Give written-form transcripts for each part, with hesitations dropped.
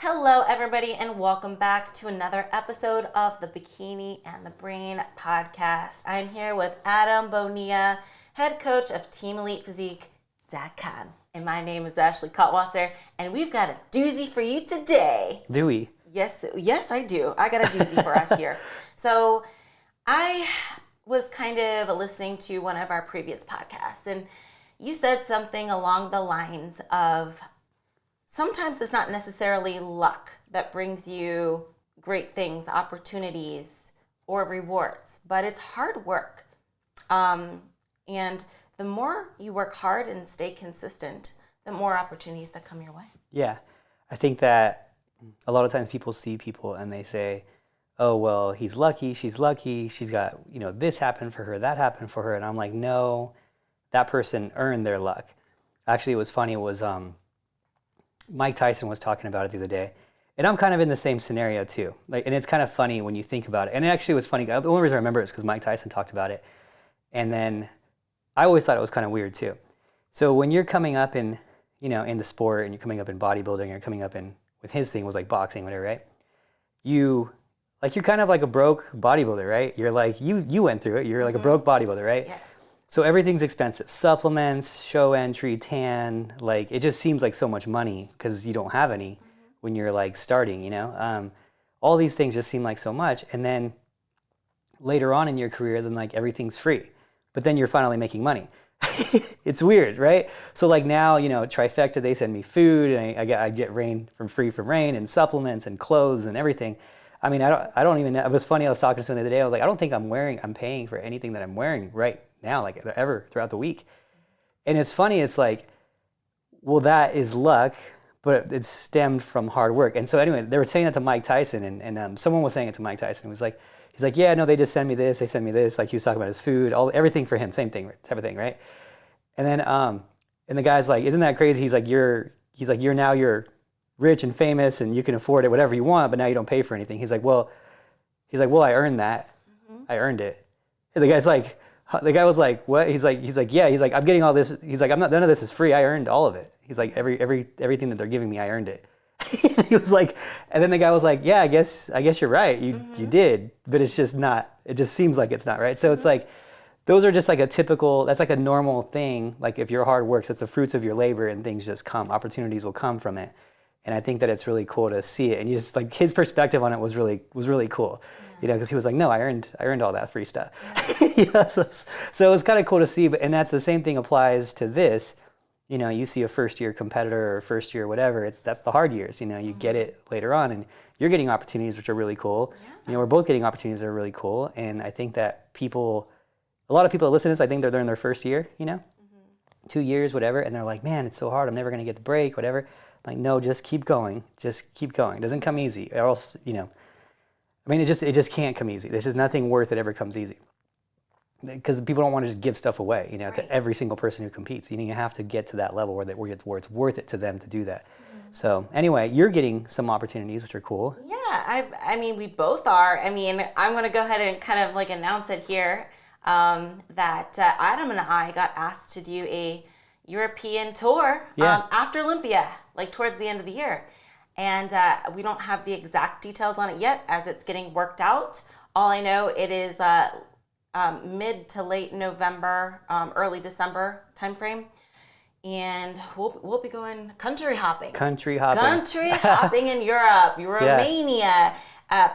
Hello, everybody, and welcome back to another episode of the Bikini and the Brain podcast. I'm here with Adam Bonilla, head coach of TeamElitePhysique.com. And my name is Ashley Cotwasser, and we've got a doozy for you today. Do we? Yes, I do. I got a doozy for us here. So I was kind of listening to one of our previous podcasts, and you said something along the lines of, sometimes it's not necessarily luck that brings you great things, opportunities, or rewards, but it's hard work. And the more you work hard and stay consistent, the more opportunities that come your way. Yeah. I think that a lot of times people see people and they say, oh, well, he's lucky, she's got, this happened for her, that happened for her. And I'm like, no, that person earned their luck. Actually, it was funny. It was Mike Tyson was talking about it the other day. And I'm kind of in the same scenario too. And it's kind of funny when you think about it. And it actually was funny. The only reason I remember it is because Mike Tyson talked about it. And then I always thought it was kind of weird too. So when you're coming up in the sport and you're coming up in bodybuilding, or coming up in, with his thing was like boxing, whatever, right? You're kind of like a broke bodybuilder, right? You're like, you went through it. You're like a broke bodybuilder, right? Yes. So everything's expensive. Supplements, show entry, tan, it just seems like so much money because you don't have any when you're like starting, all these things just seem like so much. And then later on in your career, then like everything's free, but then you're finally making money. It's weird, right? So like now, Trifecta, they send me food and I get free from rain and supplements and clothes and everything. I mean, I don't even know. It was funny. I was talking to someone the other day. I was like, I don't think I'm paying for anything that I'm wearing right now, like ever throughout the week. And it's funny. It's like, well, that is luck, but it stemmed from hard work. And so anyway, they were saying that to Mike Tyson, and someone was saying it to Mike Tyson. He's like, yeah, no, they just send me this. They send me this. Like he was talking about his food, everything for him, same thing, type of thing, right? And then, and the guy's like, isn't that crazy? He's like, you're rich and famous and you can afford it, whatever you want, but now you don't pay for anything. He's like, well, I earned that. I earned it. And the guy was like, what? He's like, yeah. He's like, I'm getting all this. He's like, none of this is free. I earned all of it. He's like, everything that they're giving me, I earned it. He was like, and then the guy was like, yeah, I guess you're right. You did, but it's just not. It just seems like it's not, right? So it's like, those are just like that's like a normal thing. Like if your hard work, it's the fruits of your labor, and things just come. Opportunities will come from it. And I think that it's really cool to see it. And you just like his perspective on it was really cool, because he was like, no, I earned all that free stuff. Yeah. So it was kind of cool to see. And that's the same thing applies to this. You see a first year competitor or first year whatever. That's the hard years. You get it later on, and you're getting opportunities which are really cool. Yeah. We're both getting opportunities that are really cool. And I think that a lot of people that listen to this, I think they're in their first year. 2 years, whatever, and they're like, man, it's so hard. I'm never gonna get the break, whatever. Like, no, just keep going. It doesn't come easy, or else, it just can't come easy. There's just nothing worth it ever comes easy. Because people don't want to just give stuff away, right, to every single person who competes. You have to get to that level where it's worth it to them to do that. So anyway, you're getting some opportunities, which are cool. Yeah, I mean, we both are. I mean, I'm going to go ahead and kind of like announce it here, that Adam and I got asked to do a European tour after Olympia, like towards the end of the year. And we don't have the exact details on it yet, as it's getting worked out. All I know, it is mid to late November, early December timeframe. And we'll be going country hopping in Europe, Romania,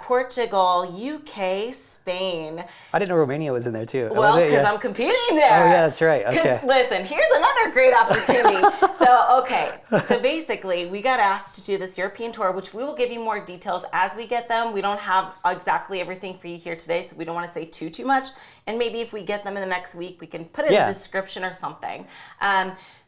Portugal, UK, Spain. I didn't know Romania was in there too. Well, because I'm competing there. Oh yeah, that's right. Okay. Listen, here's another great opportunity. So basically, we got asked to do this European tour, which we will give you more details as we get them. We don't have exactly everything for you here today, so we don't want to say too much. And maybe if we get them in the next week, we can put it in the description or something.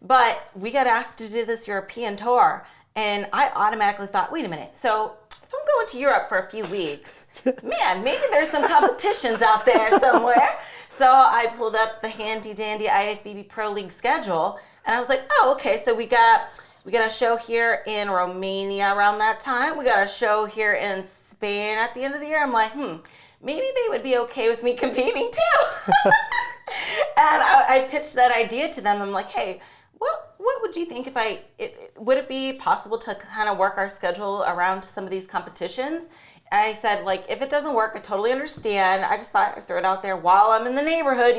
But we got asked to do this European tour, and I automatically thought, wait a minute. So if I'm going to Europe for a few weeks, man, maybe there's some competitions out there somewhere. So I pulled up the handy dandy IFBB Pro League schedule, and I was like, oh, okay. So we got a show here in Romania around that time. We got a show here in Spain at the end of the year. I'm like, maybe they would be okay with me competing too. And I pitched that idea to them. I'm like, hey, what would you think if would it be possible to kind of work our schedule around some of these competitions? I said, like, if it doesn't work, I totally understand. I just thought I'd throw it out there while I'm in the neighborhood,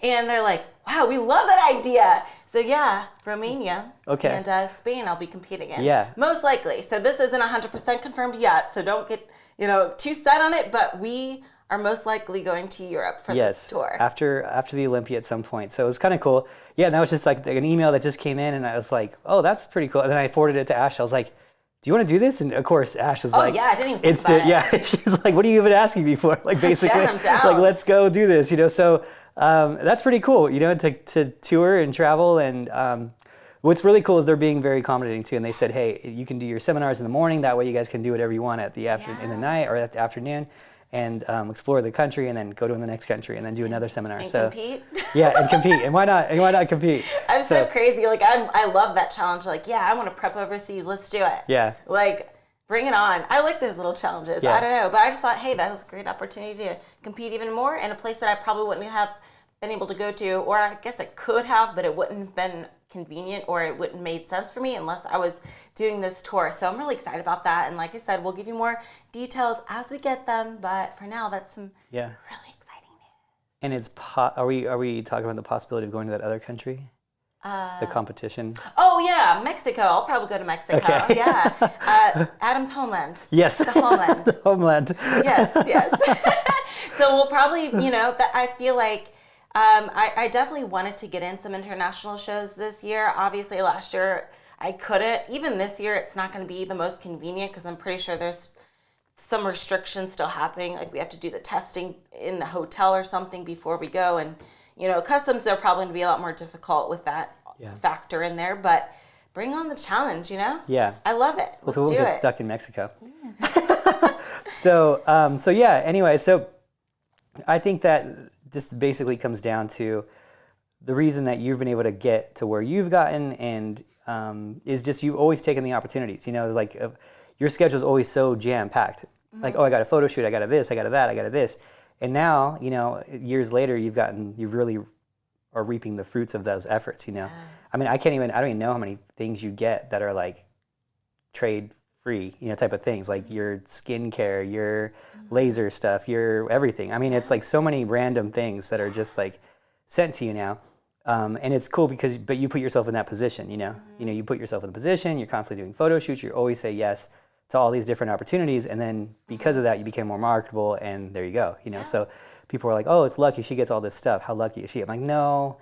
And they're like, wow, we love that idea. So yeah, Romania and Spain I'll be competing in. Yeah. Most likely. So this isn't 100% confirmed yet, so don't get, too set on it, but we are most likely going to Europe for this tour. After the Olympia at some point. So it was kind of cool. Yeah, and that was just like an email that just came in, and I was like, oh, that's pretty cool. And then I forwarded it to Ash. I was like, do you want to do this? And of course, Ash was like, yeah, I didn't even think about it. Yeah, she's like, what are you even asking me for? Like, basically, I'm down. like, let's go do this, So that's pretty cool, to tour and travel. And what's really cool is they're being very accommodating too. And they said, hey, you can do your seminars in the morning. That way you guys can do whatever you want in the night or at the afternoon. And explore the country, and then go to the next country, and then do another seminar. And compete. Yeah, and compete. And why not? And why not compete? I'm so crazy. Like I love that challenge. Like, yeah, I want to prep overseas. Let's do it. Yeah. Like, bring it on. I like those little challenges. Yeah. I don't know, but I just thought, hey, that was a great opportunity to compete even more in a place that I probably wouldn't have been able to go to, or I guess I could have, but it wouldn't have been convenient, or it wouldn't made sense for me unless I was doing this tour. So I'm really excited about that. And like I said, we'll give you more details as we get them. But for now, that's some really exciting news. And are we talking about the possibility of going to that other country? The competition? Oh yeah, Mexico. I'll probably go to Mexico. Okay. Yeah. Adam's homeland. Yes. The homeland. The homeland. Yes. So we'll probably, that I feel like I definitely wanted to get in some international shows this year. Obviously, last year I couldn't. Even this year, it's not going to be the most convenient because I'm pretty sure there's some restrictions still happening. Like we have to do the testing in the hotel or something before we go. And, customs are probably going to be a lot more difficult with that factor in there. But bring on the challenge, Yeah. I love it. Let's we'll do get it. stuck in Mexico. Yeah. So yeah, anyway, so I think that just basically comes down to the reason that you've been able to get to where you've gotten, and is just you've always taken the opportunities. It's like your schedule is always so jam-packed. Mm-hmm. Like, oh, I got a photo shoot, I got a this, I got a that, I got a this. And now, years later, you really are reaping the fruits of those efforts, Yeah. I mean, I don't even know how many things you get that are like trade free, type of things, like your skincare, your laser stuff, your everything. I mean, it's like so many random things that are just like sent to you now. And it's cool but you put yourself in that position, you put yourself in the position, you're constantly doing photo shoots, you always say yes to all these different opportunities. And then because of that, you became more marketable, and there you go, So people are like, oh, it's lucky she gets all this stuff. How lucky is she? I'm like, no,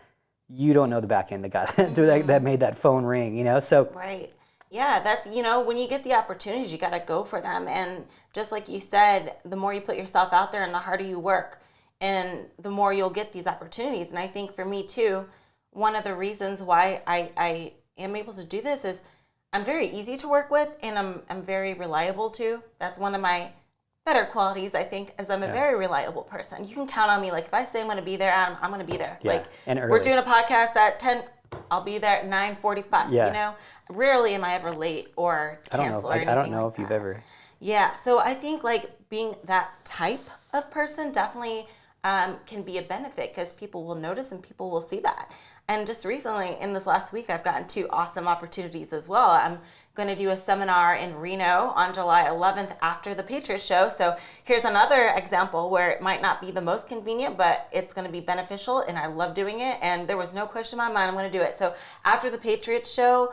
you don't know the back end that got that made that phone ring, So right. Yeah, that's, when you get the opportunities, you got to go for them. And just like you said, the more you put yourself out there and the harder you work, and the more you'll get these opportunities. And I think for me too, one of the reasons why I am able to do this is I'm very easy to work with, and I'm very reliable too. That's one of my better qualities, I think, is I'm a very reliable person. You can count on me. Like if I say I'm going to be there, Adam, I'm going to be there. Yeah. Like and we're doing a podcast at 10. I'll be there at 9:45. Yeah. Rarely am I ever late or cancel or anything. I don't know like if you've that. ever. Yeah. So I think like being that type of person definitely can be a benefit, because people will notice and people will see that. And just recently, in this last week, I've gotten 2 awesome opportunities as well. I'm going to do a seminar in Reno on July 11th after the Patriots show. So here's another example where it might not be the most convenient, but it's going to be beneficial, and I love doing it. And there was no question in my mind I'm going to do it. So after the Patriots show,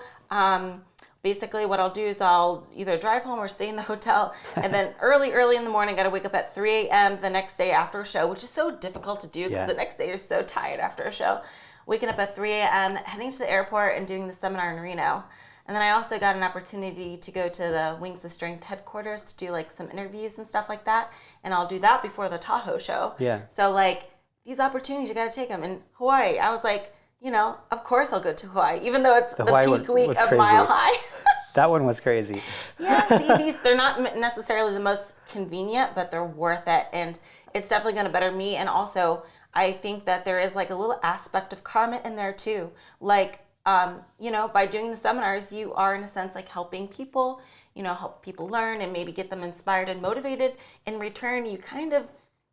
basically what I'll do is I'll either drive home or stay in the hotel. And then early in the morning, got to wake up at 3 a.m. the next day after a show, which is so difficult to do because the next day you're so tired after a show. Waking up at 3 a.m., heading to the airport and doing the seminar in Reno. And then I also got an opportunity to go to the Wings of Strength headquarters to do like some interviews and stuff like that. And I'll do that before the Tahoe show. Yeah. So like these opportunities, you got to take them. In Hawaii, I was like, of course I'll go to Hawaii, even though it's the peak week of crazy. Mile High. That one was crazy. Yeah, see, they're not necessarily the most convenient, but they're worth it. And it's definitely going to better me. And also, I think that there is like a little aspect of karma in there too. Like, by doing the seminars, you are in a sense like helping people, help people learn and maybe get them inspired and motivated. In return, you kind of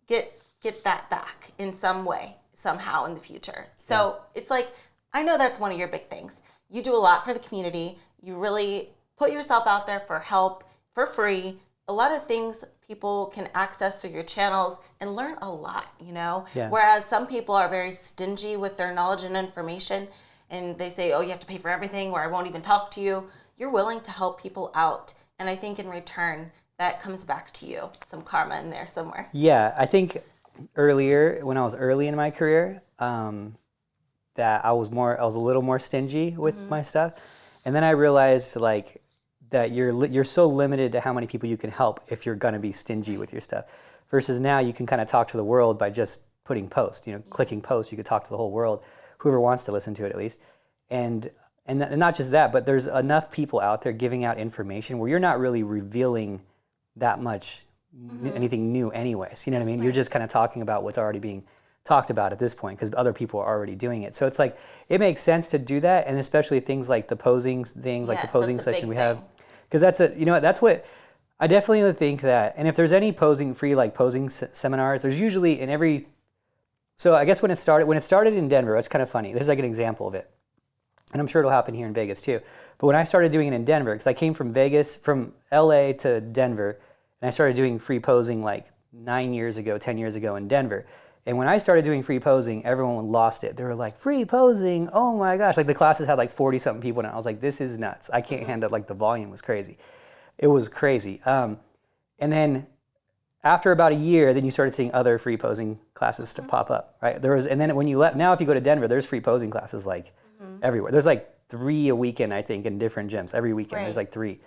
get that back in some way, somehow in the future. So it's like, I know that's one of your big things. You do a lot for the community. You really put yourself out there for help for free. A lot of things people can access through your channels and learn a lot, Yeah. Whereas some people are very stingy with their knowledge and information, and they say, oh, you have to pay for everything, or I won't even talk to you. You're willing to help people out. And I think in return, that comes back to you. Some karma in there somewhere. Yeah, I think earlier, when I was early in my career, that I was a little more stingy with my stuff. And then I realized like that you're so limited to how many people you can help if you're gonna be stingy with your stuff. Versus now you can kind of talk to the world by just putting post, clicking post, you could talk to the whole world, whoever wants to listen to it at least. And not just that, but there's enough people out there giving out information where you're not really revealing that much anything new anyways. You know what I mean? Right. You're just kind of talking about what's already being talked about at this point because other people are already doing it. So it's like, it makes sense to do that. And especially things like the posing things, like the posing session we have. Because that's what, I definitely think that, and if there's any free posing seminars, there's usually in every, so I guess when it started in Denver, it's kind of funny. There's like an example of it. And I'm sure it'll happen here in Vegas too. But when I started doing it in Denver, because I came from LA to Denver, and I started doing free posing like 10 years ago in Denver. And when I started doing free posing, everyone lost it. They were like, free posing, oh my gosh. Like the classes had like 40 something people in it. I was like, this is nuts. I can't handle it. Like the volume was crazy. It was crazy. And then after about a year, then you started seeing other free posing classes to pop up, right? And then when you now if you go to Denver, there's free posing classes like everywhere. There's like 3 a weekend, I think, in different gyms. Every weekend there's like 3.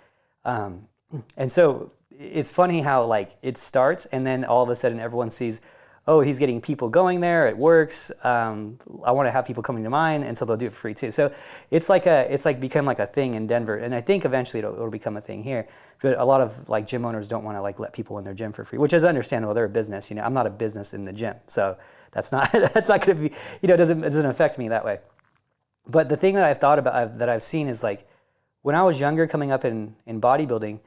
And so it's funny how like it starts and then all of a sudden everyone sees, oh, he's getting people going there, it works. I want to have people coming to mine, and so they'll do it for free too. So it's like become like a thing in Denver, and I think eventually it'll become a thing here. But a lot of like gym owners don't want to like let people in their gym for free, which is understandable. They're a business, I'm not a business in the gym, so that's not going to be, it doesn't affect me that way. But the thing that I've thought about, that I've seen is like when I was younger, coming up in bodybuilding.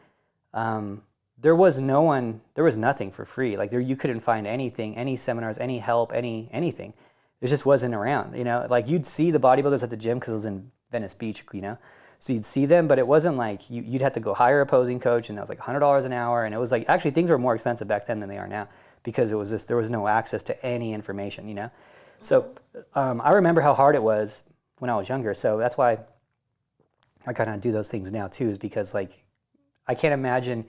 There was nothing for free. Like you couldn't find anything, any seminars, any help, anything. It just wasn't around, Like you'd see the bodybuilders at the gym because it was in Venice Beach, So you'd see them, but it wasn't like you'd have to go hire a posing coach, and that was like $100 an hour. And it was like, actually things were more expensive back then than they are now because there was no access to any information, So I remember how hard it was when I was younger. So that's why I kind of do those things now too, is because like I can't imagine.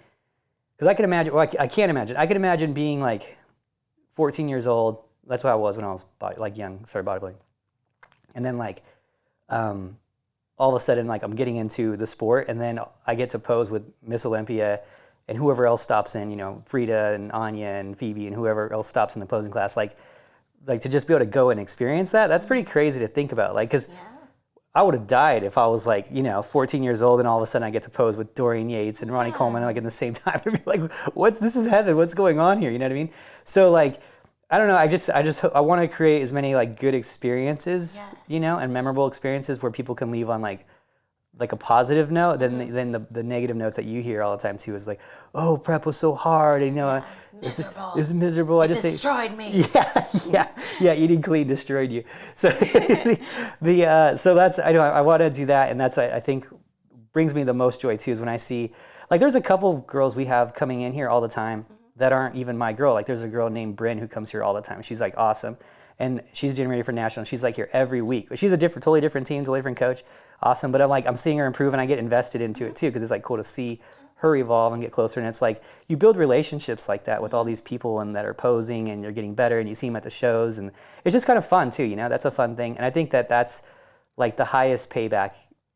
Because I can't imagine. I can imagine being like 14 years old. That's what I was when I was young, started bodybuilding. And then like all of a sudden like I'm getting into the sport, and then I get to pose with Miss Olympia and whoever else stops in, Frida and Anya and Phoebe and whoever else stops in the posing class. Like to just be able to go and experience that, that's pretty crazy to think about. Like, because I would have died if I was like, 14 years old and all of a sudden I get to pose with Dorian Yates and Ronnie Coleman like in the same time. I'd be like, this is heaven. What's going on here? You know what I mean? So like, I don't know. I want to create as many like good experiences, and memorable experiences where people can leave on like a positive note than the negative notes that you hear all the time too, is like, oh, prep was so hard. And, miserable. It was miserable. It destroyed me. Yeah. Eating clean destroyed you. So so that's, I want to do that, and that's I think brings me the most joy too, is when I see like there's a couple girls we have coming in here all the time that aren't even my girl. Like there's a girl named Bryn who comes here all the time. She's like awesome, and she's getting ready for national. She's like here every week, but she's a totally different team, totally different coach. Awesome, but I'm seeing her improve, and I get invested into it too because it's like cool to see her evolve and get closer. And it's like you build relationships like that with all these people and that are posing, and you're getting better, and you see them at the shows, and it's just kind of fun too. That's a fun thing, and I think that's like the highest payback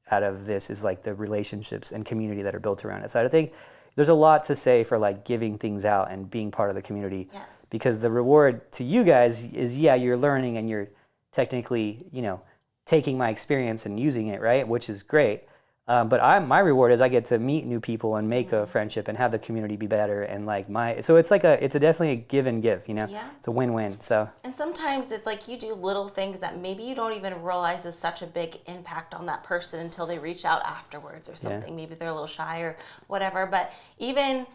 out of this is like the relationships and community that are built around it. So I think there's a lot to say for like giving things out and being part of the community. Yes. Because the reward to you guys is you're learning and you're technically taking my experience and using it, right, which is great. But my reward is I get to meet new people and make a friendship and have the community be better, and like so it's definitely a give and give, Yeah. It's a win-win. So. And sometimes it's like you do little things that maybe you don't even realize is such a big impact on that person until they reach out afterwards or something. Yeah. Maybe they're a little shy or whatever. But even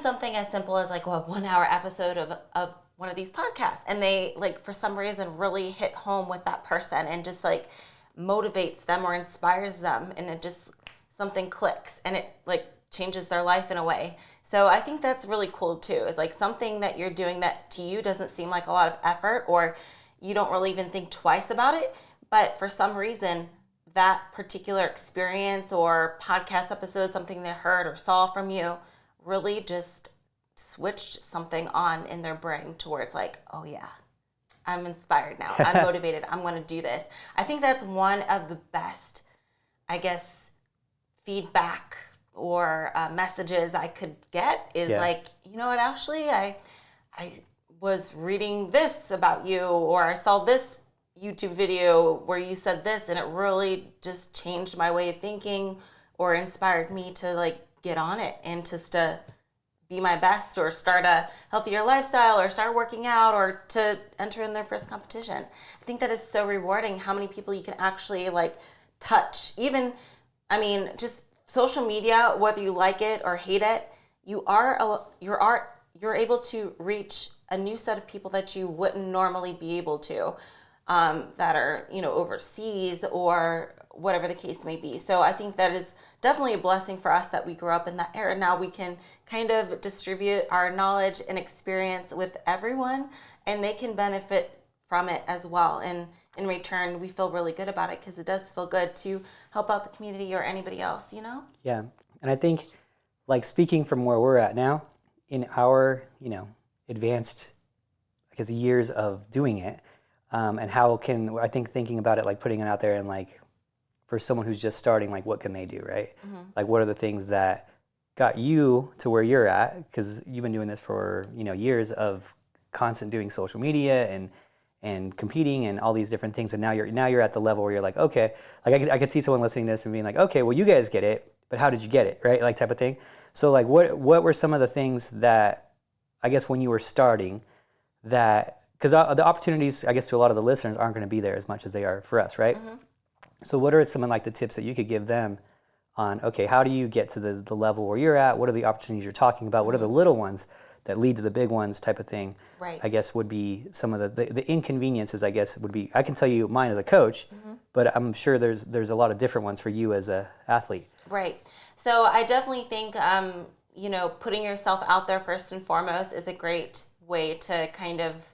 something as simple as like a 1 hour episode of one of these podcasts, and they like for some reason really hit home with that person and just like motivates them or inspires them, and it just something clicks and it like changes their life in a way. So I think that's really cool too. Is like something that you're doing that to you doesn't seem like a lot of effort, or you don't really even think twice about it, but for some reason that particular experience or podcast episode, something they heard or saw from you, really just switched something on in their brain towards like, oh yeah, I'm inspired now. I'm motivated. I'm going to do this. I think that's one of the best, I guess, feedback or messages I could get is like, you know what, Ashley, I was reading this about you, or I saw this YouTube video where you said this, and it really just changed my way of thinking or inspired me to like get on it and just to be my best or start a healthier lifestyle or start working out or to enter in their first competition. I think that is so rewarding how many people you can actually like touch. Even, I mean, just social media, whether you like it or hate it, you're able to reach a new set of people that you wouldn't normally be able to, that are, you know, overseas or whatever the case may be. So I think that is definitely a blessing for us that we grew up in that era. Now we can kind of distribute our knowledge and experience with everyone, and they can benefit from it as well. And in return, we feel really good about it because it does feel good to help out the community or anybody else, you know? Yeah. And I think, like, speaking from where we're at now, in our, you know, advanced, I guess, years of doing it, and how can, I think thinking about it, like putting it out there and like, for someone who's just starting, like what can they do, right? Mm-hmm. Like what are the things that got you to where you're at? Because you've been doing this for, you know, years of constant doing social media and competing and all these different things, and now you're at the level where you're like, okay, like I could see someone listening to this and being like, okay, well you guys get it, but how did you get it, right? Like type of thing. So like what were some of the things that, I guess when you were starting, that, because the opportunities, I guess to a lot of the listeners aren't going to be there as much as they are for us, right? Mm-hmm. So what are some of like the tips that you could give them on, okay, how do you get to the level where you're at? What are the opportunities you're talking about? Mm-hmm. What are the little ones that lead to the big ones type of thing? Right. I guess would be some of the inconveniences, I guess, would be, I can tell you mine as a coach, mm-hmm. but I'm sure there's a lot of different ones for you as a athlete. Right. So I definitely think, you know, putting yourself out there first and foremost is a great way to kind of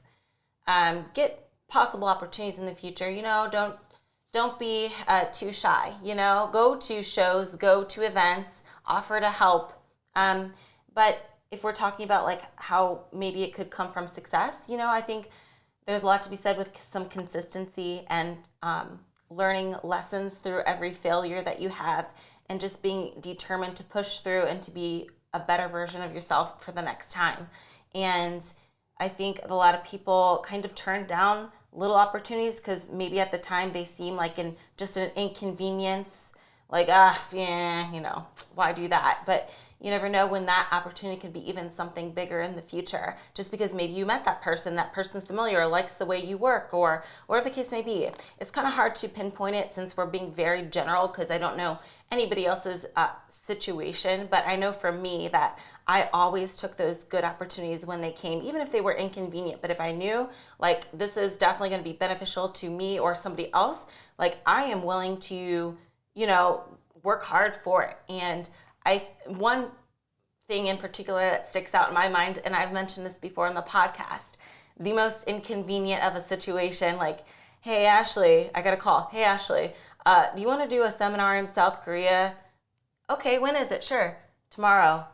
get possible opportunities in the future. You know, don't be too shy, you know, go to shows, go to events, offer to help. But if we're talking about like how maybe it could come from success, you know, I think there's a lot to be said with some consistency and learning lessons through every failure that you have, and just being determined to push through and to be a better version of yourself for the next time. And I think a lot of people kind of turn down little opportunities because maybe at the time they seem like just an inconvenience, like, yeah, you know, why do that? But you never know when that opportunity could be even something bigger in the future, just because maybe you met that person's familiar or likes the way you work, or whatever the case may be. It's kind of hard to pinpoint it since we're being very general, because I don't know anybody else's situation, but I know for me that I always took those good opportunities when they came, even if they were inconvenient. But if I knew like this is definitely going to be beneficial to me or somebody else, like I am willing to, you know, work hard for it. And one thing in particular that sticks out in my mind, and I've mentioned this before in the podcast, the most inconvenient of a situation, like, hey Ashley, I got a call. Hey Ashley, do you want to do a seminar in South Korea? Okay, when is it? Sure, tomorrow.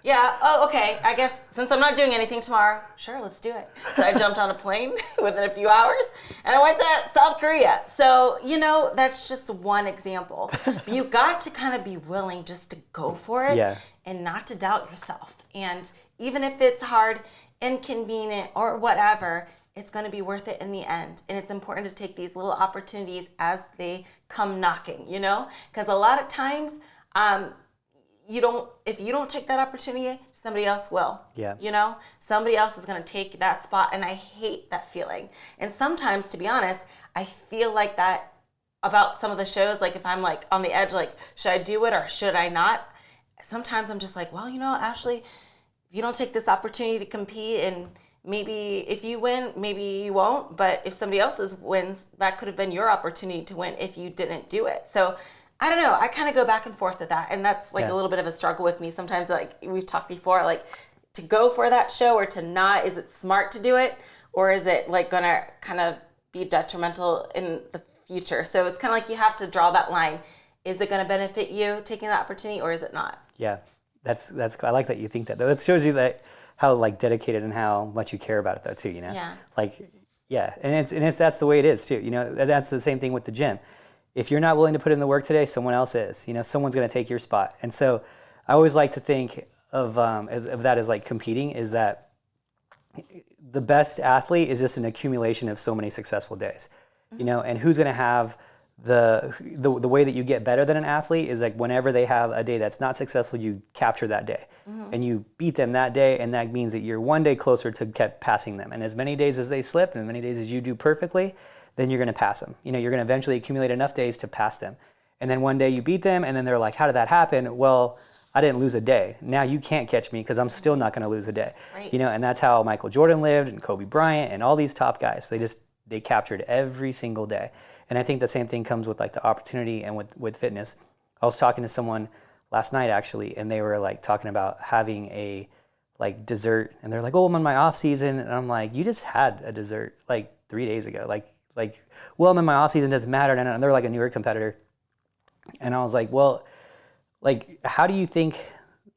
Yeah, oh, okay, I guess since I'm not doing anything tomorrow, sure, let's do it. So I jumped on a plane within a few hours and I went to South Korea. So, you know, that's just one example. But you got to kind of be willing just to go for it, yeah, and not to doubt yourself. And even if it's hard, inconvenient, or whatever, it's going to be worth it in the end. And it's important to take these little opportunities as they come knocking, you know, because a lot of times, if you don't take that opportunity, somebody else will. Yeah. You know, somebody else is going to take that spot, and I hate that feeling. And sometimes, to be honest, I feel like that about some of the shows. Like if I'm like on the edge, like should I do it or should I not? Sometimes I'm just like, well, you know, Ashley, if you don't take this opportunity to compete maybe if you win, maybe you won't. But if somebody else's wins, that could have been your opportunity to win if you didn't do it. So I don't know. I kind of go back and forth with that. And that's like a little bit of a struggle with me. Sometimes, like we've talked before, like to go for that show or to not, is it smart to do it? Or is it like going to kind of be detrimental in the future? So it's kind of like you have to draw that line. Is it going to benefit you taking that opportunity or is it not? Yeah, that's I like that you think that, though. It shows you that how like dedicated and how much you care about it, though, too, you know? Yeah. Like, yeah, and it's that's the way it is, too, you know? That's the same thing with the gym. If you're not willing to put in the work today, someone else is. You know, someone's going to take your spot. And so I always like to think of that as like competing, is that the best athlete is just an accumulation of so many successful days, you know, and who's going to have the way that you get better than an athlete is like whenever they have a day that's not successful, you capture that day and you beat them that day. And that means that you're one day closer to kept passing them. And as many days as they slip and as many days as you do perfectly, then you're going to pass them. You know, you're going to eventually accumulate enough days to pass them. And then one day you beat them and then they're like, how did that happen? Well, I didn't lose a day. Now you can't catch me because I'm still not going to lose a day. Right. You know, and that's how Michael Jordan lived and Kobe Bryant and all these top guys. They captured every single day. And I think the same thing comes with like the opportunity and with fitness. I was talking to someone last night actually, and they were like talking about having a like dessert, and they're like, "Oh, I'm in my off season," and I'm like, "You just had a dessert like 3 days ago." Like, well, I'm in my off season, doesn't matter. And they're like a newer competitor, and I was like, well, like, how do you think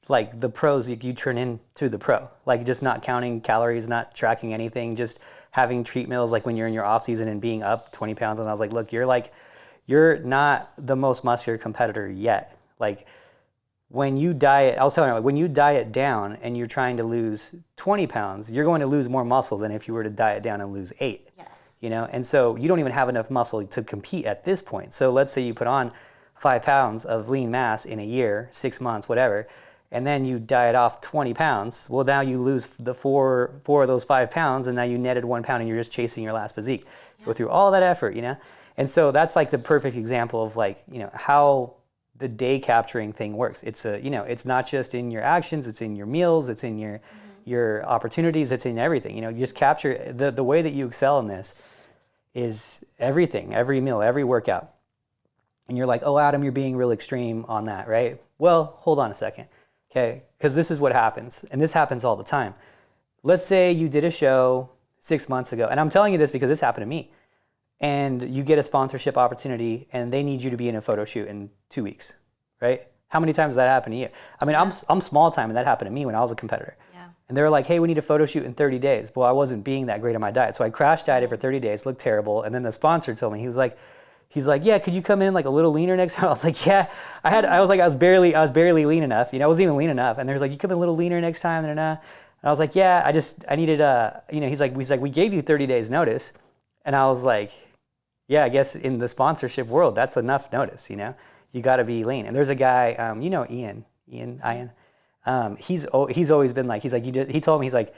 like the pros you turn into the pro? Like just not counting calories, not tracking anything, just having treat meals like when you're in your off season and being up 20 pounds. And I was like, look, you're not the most muscular competitor yet. Like when you diet, I was telling her, like, when you diet down and you're trying to lose 20 pounds, you're going to lose more muscle than if you were to diet down and lose 8. Yes. You know, and so you don't even have enough muscle to compete at this point. So let's say you put on 5 pounds of lean mass in a year, 6 months, whatever, and then you diet off 20 pounds, well, now you lose the four of those 5 pounds, and now you netted 1 pound, and you're just chasing your last physique. Yeah. Go through all that effort, you know? And so that's like the perfect example of like, you know, how the day capturing thing works. It's it's not just in your actions, it's in your meals, it's in your opportunities, it's in everything. You know, you just capture, the way that you excel in this is everything, every meal, every workout. And you're like, oh, Adam, you're being real extreme on that, right? Well, hold on a second. Okay, because this is what happens, and this happens all the time. Let's say you did a show 6 months ago, and I'm telling you this because this happened to me, and you get a sponsorship opportunity, and they need you to be in a photo shoot in 2 weeks, right? How many times does that happen to you? I mean, I'm small time, and that happened to me when I was a competitor. Yeah. And they were like, hey, we need a photo shoot in 30 days. Well, I wasn't being that great on my diet, so I crash dieted for 30 days, looked terrible, and then the sponsor told me, he's like, yeah, could you come in like a little leaner next time? I was like, yeah. I was barely lean enough. You know, I wasn't even lean enough. And there's like, you come in a little leaner next time. And I was like, yeah, I needed he's like, we gave you 30 days notice. And I was like, yeah, I guess in the sponsorship world, that's enough notice, you know? You got to be lean. And there's a guy, Ian. He's always been like, he told me, he's like,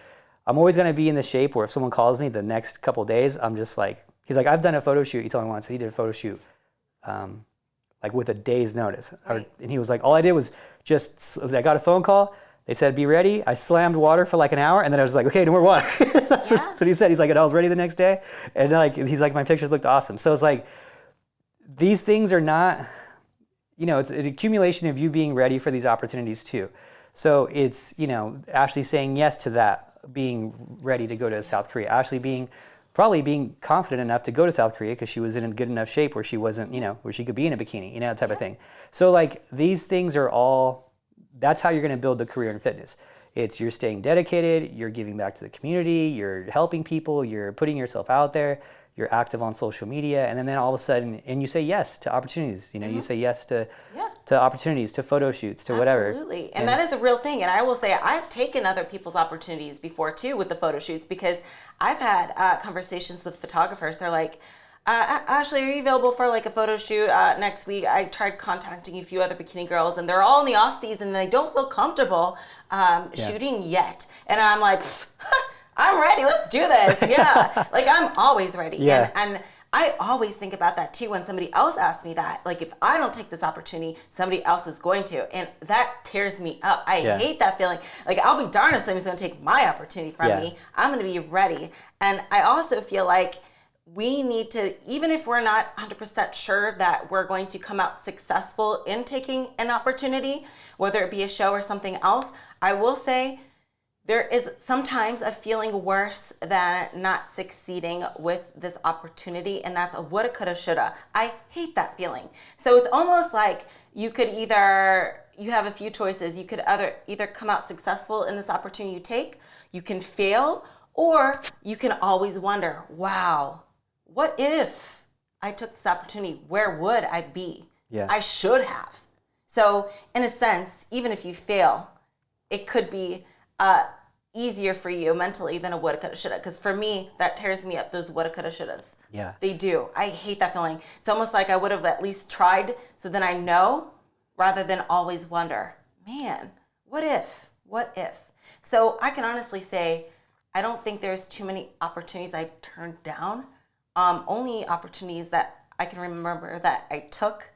I'm always going to be in the shape where if someone calls me the next couple days, I'm just like, he's like, I've done a photo shoot. He told me once he did a photo shoot, like with a day's notice. Right. And he was like, all I did was I got a phone call. They said, be ready. I slammed water for like an hour. And then I was like, okay, no more water. That's what he said. He's like, and I was ready the next day. And like, he's like, my pictures looked awesome. So it's like, these things are not, it's an accumulation of you being ready for these opportunities too. So it's, Ashley saying yes to that, being ready to go to South Korea. Ashley probably being confident enough to go to South Korea because she was in a good enough shape where she wasn't, where she could be in a bikini, type of thing. So like these things are all, that's how you're going to build the career in fitness. It's you're staying dedicated, you're giving back to the community, you're helping people, you're putting yourself out there, you're active on social media, and then all of a sudden, and you say yes to opportunities. You say yes to opportunities, to photo shoots, to whatever. Absolutely, and that is a real thing. And I will say, I've taken other people's opportunities before too with the photo shoots because I've had conversations with photographers. They're like, Ashley, are you available for like a photo shoot next week? I tried contacting a few other bikini girls, and they're all in the off season, and they don't feel comfortable shooting yet. And I'm like, I'm ready. Let's do this. Yeah. Like I'm always ready. Yeah. And I always think about that too when somebody else asks me that. Like, if I don't take this opportunity, somebody else is going to. And that tears me up. I hate that feeling. Like, I'll be darned if somebody's going to take my opportunity from me. I'm going to be ready. And I also feel like we need to, even if we're not 100% sure that we're going to come out successful in taking an opportunity, whether it be a show or something else, I will say, there is sometimes a feeling worse than not succeeding with this opportunity, and that's a woulda, coulda, shoulda. I hate that feeling. So it's almost like you could you have a few choices. You could either come out successful in this opportunity you take, you can fail, or you can always wonder, wow, what if I took this opportunity? Where would I be? Yeah. I should have. So in a sense, even if you fail, it could be easier for you mentally than a woulda, coulda, shoulda. Because for me, that tears me up, those woulda, coulda, shouldas. Yeah. They do. I hate that feeling. It's almost like I would have at least tried, so then I know, rather than always wonder, man, what if? What if? So I can honestly say, I don't think there's too many opportunities I've turned down. Only opportunities that I can remember that I took,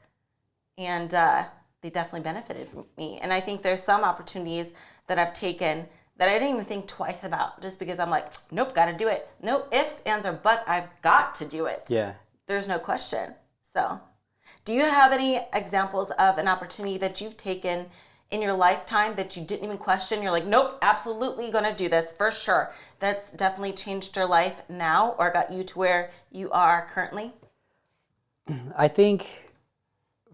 and they definitely benefited from me. And I think there's some opportunities that I've taken that I didn't even think twice about, just because I'm like, nope, got to do it. No ifs, ands, or buts. I've got to do it. Yeah. There's no question. So, do you have any examples of an opportunity that you've taken in your lifetime that you didn't even question? You're like, nope, absolutely going to do this for sure. That's definitely changed your life now or got you to where you are currently? I think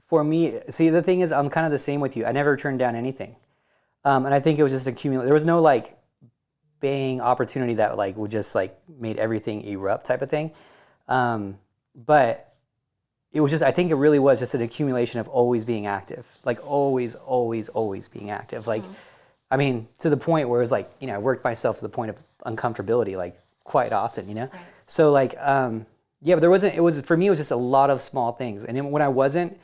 for me, see, the thing is, I'm kind of the same with you. I never turned down anything. And I think it was just accumulating. There was no like bang opportunity that like would just like made everything erupt type of thing. But it was just, I think it really was just an accumulation of always being active, like always being active. Like, I mean, to the point where it was like, you know, I worked myself to the point of uncomfortability, like quite often, you know? Right. So like, yeah, but there wasn't, for me, it was just a lot of small things. And then when I wasn't,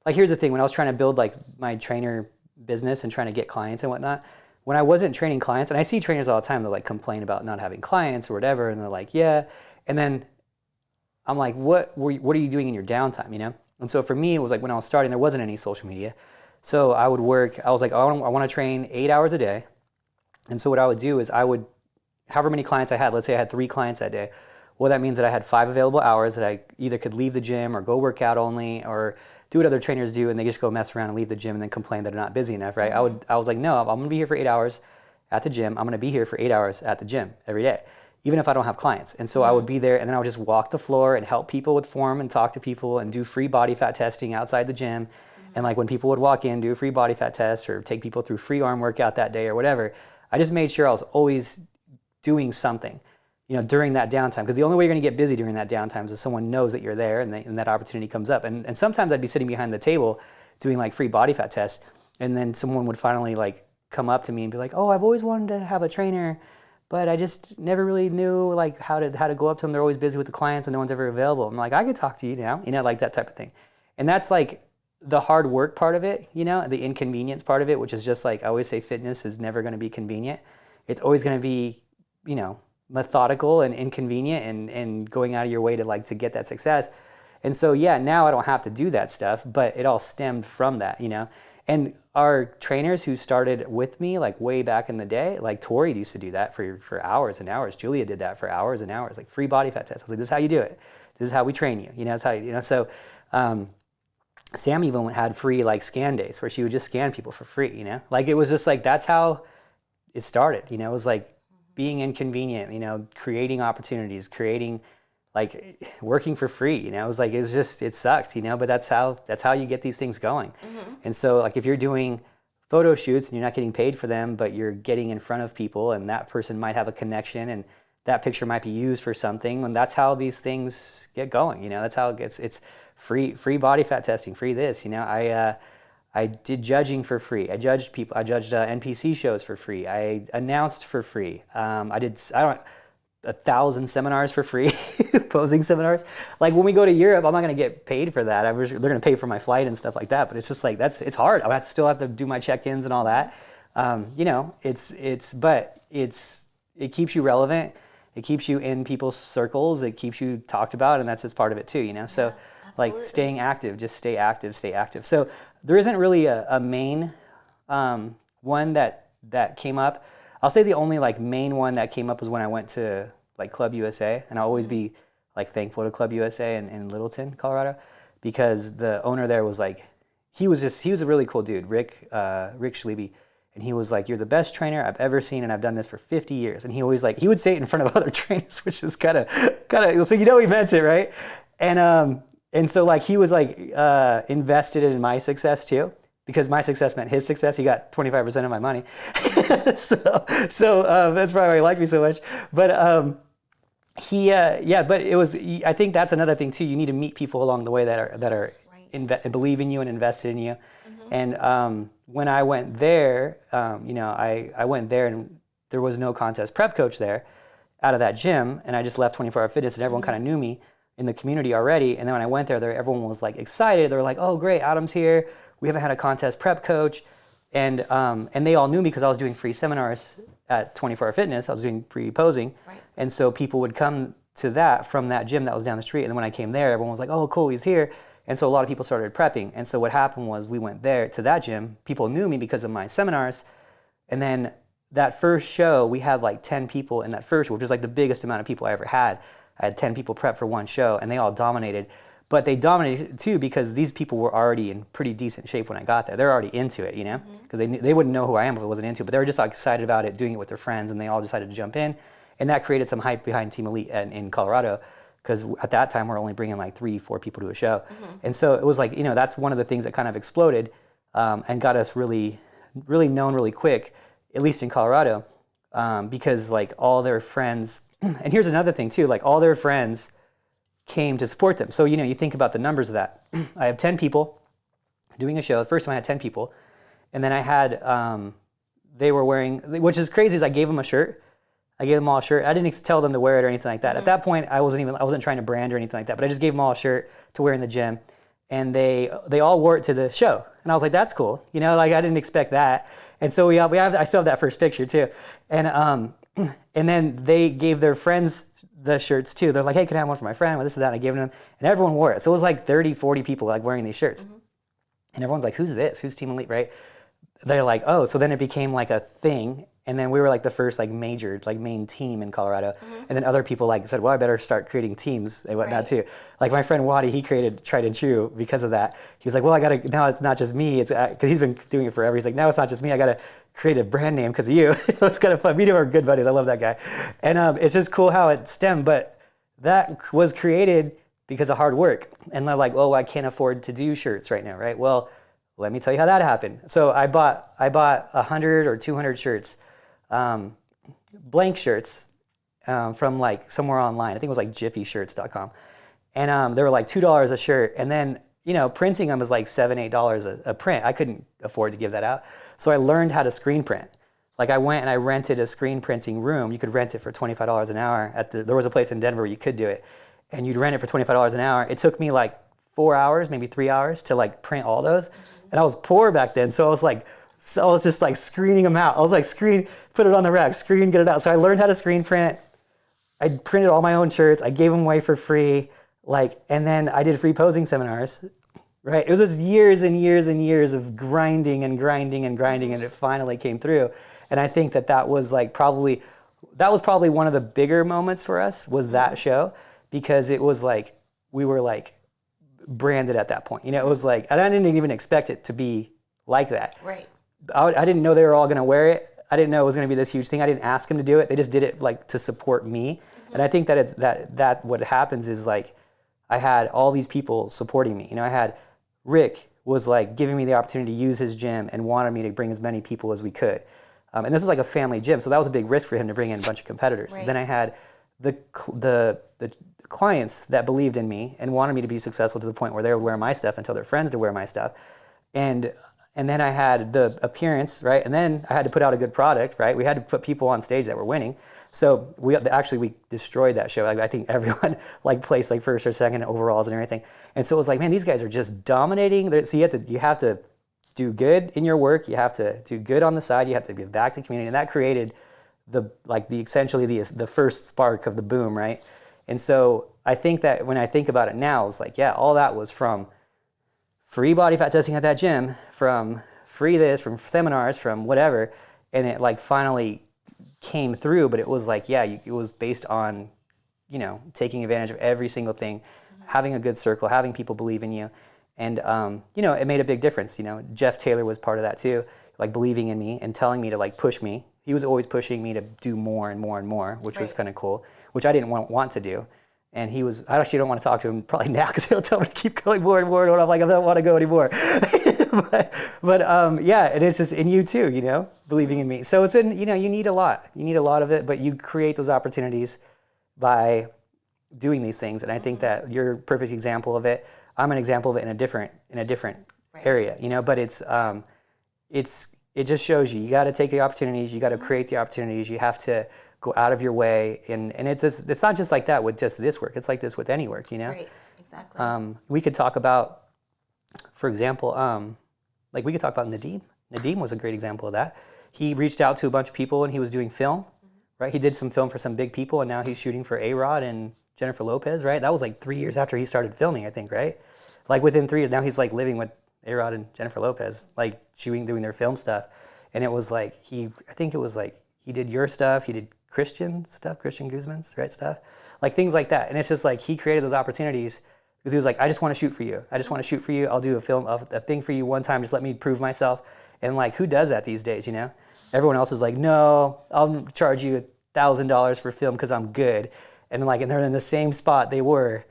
like, here's the thing, when I was trying to build like my trainer business and trying to get clients and whatnot, when I wasn't training clients, and I see trainers all the time that like complain about not having clients or whatever, and they're like, yeah, and then I'm like, what are you doing in your downtime, you know? And so for me, it was like when I was starting, there wasn't any social media. So I would work, I was like, oh, I want to train 8 hours a day. And so what I would do is I would, however many clients I had, let's say I had 3 clients that day, well, that means that I had 5 available hours that I either could leave the gym or go work out only or do what other trainers do, and they just go mess around and leave the gym and then complain that they're not busy enough, right? Mm-hmm. I was like, no, I'm going to be here for 8 hours at the gym. I'm going to be here for 8 hours at the gym every day, even if I don't have clients. And so I would be there, and then I would just walk the floor and help people with form and talk to people and do free body fat testing outside the gym. And like when people would walk in, do a free body fat test or take people through free arm workout that day or whatever. I just made sure I was always doing something, you know, during that downtime. Because the only way you're going to get busy during that downtime is if someone knows that you're there and that opportunity comes up. And sometimes I'd be sitting behind the table doing like free body fat tests, and then someone would finally like come up to me and be like, oh, I've always wanted to have a trainer, but I just never really knew like how to go up to them. They're always busy with the clients and no one's ever available. I'm like, I could talk to you now, you know, like that type of thing. And that's like the hard work part of it, you know, the inconvenience part of it, which is just like, I always say fitness is never going to be convenient. It's always going to be, you know, methodical and inconvenient and going out of your way to like to get that success. And so, yeah, now I don't have to do that stuff, but it all stemmed from that, you know. And our trainers who started with me like way back in the day, like Tori used to do that for hours and hours. Julia did that for hours and hours, like free body fat tests. I was like, this is how you do it. This is how we train you. You know, it's how you know. So Sam even had free like scan days where she would just scan people for free, you know. Like it was just like, that's how it started, you know. It was like being inconvenient, you know, creating opportunities, creating like working for free, you know. It was like, it sucked, you know, but that's how you get these things going. Mm-hmm. And so like if you're doing photo shoots and you're not getting paid for them, but you're getting in front of people and that person might have a connection and that picture might be used for something, and that's how these things get going, you know. That's how it gets, it's free body fat testing, free this, you know. I did judging for free. I judged people. I judged NPC shows for free. I announced for free. I did 1,000 seminars for free, posing seminars. Like when we go to Europe, I'm not going to get paid for that. They're going to pay for my flight and stuff like that. But it's just like it's hard. I still have to do my check-ins and all that. You know, it keeps you relevant, it keeps you in people's circles. It keeps you talked about, and that's just part of it too, you know? So like staying active, just stay active, stay active. So there isn't really a main one that came up. I'll say the only like main one that came up was when I went to like Club USA, and I'll always be like thankful to Club USA in Littleton, Colorado, because the owner there was like, he was a really cool dude, Rick Schliebe. And he was like, "You're the best trainer I've ever seen, and I've done this for 50 years." And he always like, he would say it in front of other trainers, which is kind of, so you know he meant it, right? And so like he was like invested in my success too, because my success meant his success. He got 25% of my money, so that's probably why he liked me so much. But but it was. I think that's another thing too. You need to meet people along the way that are believe in you and invested in you. And when I went there, I went there and there was no contest prep coach there out of that gym. And I just left 24 Hour Fitness and everyone kind of knew me in the community already. And then when I went there, everyone was like excited. They were like, "Oh, great, Adam's here. We haven't had a contest prep coach." And they all knew me because I was doing free seminars at 24 Hour Fitness. I was doing free posing. Right. And so people would come to that from that gym that was down the street. And then when I came there, everyone was like, "Oh, cool, he's here." And so a lot of people started prepping. And so what happened was we went there to that gym. People knew me because of my seminars. And then that first show, we had like 10 people in that first show, which was like the biggest amount of people I ever had. I had 10 people prep for one show, and they all dominated. But they dominated too because these people were already in pretty decent shape when I got there. They're already into it, you know, because they wouldn't know who I am if I wasn't into it. But they were just like excited about it, doing it with their friends, and they all decided to jump in. And that created some hype behind Team Elite in Colorado, because at that time we're only bringing like 3-4 people to a show. And so it was like, you know, that's one of the things that kind of exploded and got us really known really quick, at least in Colorado, because like all their friends, and here's another thing too, like all their friends came to support them. So, you know, you think about the numbers of that. I have 10 people doing a show. The first time I had 10 people, and then I had, they were wearing, which is crazy, is I gave them a shirt. I gave them all a shirt. I didn't tell them to wear it or anything like that. At that point, I wasn't trying to brand or anything like that, but I just gave them all a shirt to wear in the gym, and they all wore it to the show. And I was like, that's cool. You know, like I didn't expect that. And so I still have that first picture too. And then they gave their friends the shirts too. They're like, "Hey, can I have one for my friend?" Well, this and that. And I gave them, and everyone wore it. So it was like 30, 40 people like wearing these shirts. And everyone's like, "Who's this? Who's Team Elite?" Right? They're like, "Oh," so then it became like a thing. And then we were like the first like major, like main team in Colorado. And then other people like said, "Well, I better start creating teams and whatnot too." Like my friend Wadi, he created Tried and True because of that. He was like, "Well, now it's not just me. It's because he's been doing it forever." He's like, "Now it's not just me. I got to create a brand name because of you." It was kind of fun. We are good buddies. I love that guy. And it's just cool how it stemmed. But that was created because of hard work. And they're like, "Oh, I can't afford to do shirts right now, right?" Well, let me tell you how that happened. So I bought 100 or 200 shirts. Blank shirts from like somewhere online. I think it was like jiffyshirts.com. And they were like $2 a shirt. And then, you know, printing them was like $7, $8 a print. I couldn't afford to give that out. So I learned how to screen print. Like I went and I rented a screen printing room. You could rent it for $25 an hour. There was a place in Denver where you could do it. And you'd rent it for $25 an hour. It took me like 4 hours, maybe 3 hours to like print all those. And I was poor back then. So I was just like screening them out. I was like, put it on the rack, get it out. So I learned how to screen print. I printed all my own shirts. I gave them away for free. And then I did free posing seminars, right? It was just years and years and years of grinding, and it finally came through. And I think that was probably one of the bigger moments for us, was that show, because it was like, we were like branded at that point. You know, it was like, and I didn't even expect it to be like that. Right. I didn't know they were all going to wear it. I didn't know it was going to be this huge thing. I didn't ask them to do it. They just did it like to support me. And I think that what happens is like, I had all these people supporting me. You know, I had Rick was like giving me the opportunity to use his gym and wanted me to bring as many people as we could. And this was like a family gym, so that was a big risk for him to bring in a bunch of competitors. Right. Then I had the clients that believed in me and wanted me to be successful to the point where they would wear my stuff and tell their friends to wear my stuff. And then I had the appearance, right? And then I had to put out a good product, right? We had to put people on stage that were winning. So we destroyed that show. Like, I think everyone like placed like first or second overalls and everything. And so it was like, man, these guys are just dominating. So you have to do good in your work. You have to do good on the side. You have to give back to the community. And that created the essentially the first spark of the boom, right? And so I think that when I think about it now, it's like, yeah, all that was from free body fat testing at that gym, from free this, from seminars, from whatever, and it like finally came through. But it was like, yeah, it was based on, taking advantage of every single thing, having a good circle, having people believe in you, and it made a big difference. Jeff Taylor was part of that too, like believing in me and telling me to like push me. He was always pushing me to do more and more and more, which was kind of cool, which I didn't want to do. And I actually don't want to talk to him probably now because he'll tell me to keep going more and more. And I'm like, I don't want to go anymore. but yeah, and it's just in you too, believing in me. So it's you need a lot. You need a lot of it, but you create those opportunities by doing these things. And I think that you're a perfect example of it. I'm an example of it in a different area, but it just shows you got to take the opportunities. You got to create the opportunities. You have to go out of your way, and it's not just like that with just this work. It's like this with any work, Right, exactly. We could talk about, for example, like we could talk about Nadeem. Nadeem was a great example of that. He reached out to a bunch of people, and he was doing film, right? He did some film for some big people, and now he's shooting for A-Rod and Jennifer Lopez, right? That was like 3 years after he started filming, I think, right? Like within 3 years, now he's like living with A-Rod and Jennifer Lopez, like doing their film stuff. And it was like he did your stuff, he did Christian Guzman's, right, stuff, like things like that. And it's just like he created those opportunities because he was like, I just want to shoot for you. I'll do a thing for you one time. Just let me prove myself. And like, who does that these days, Everyone else is like, no, I'll charge you $1,000 for film because I'm good. And they're in the same spot they were,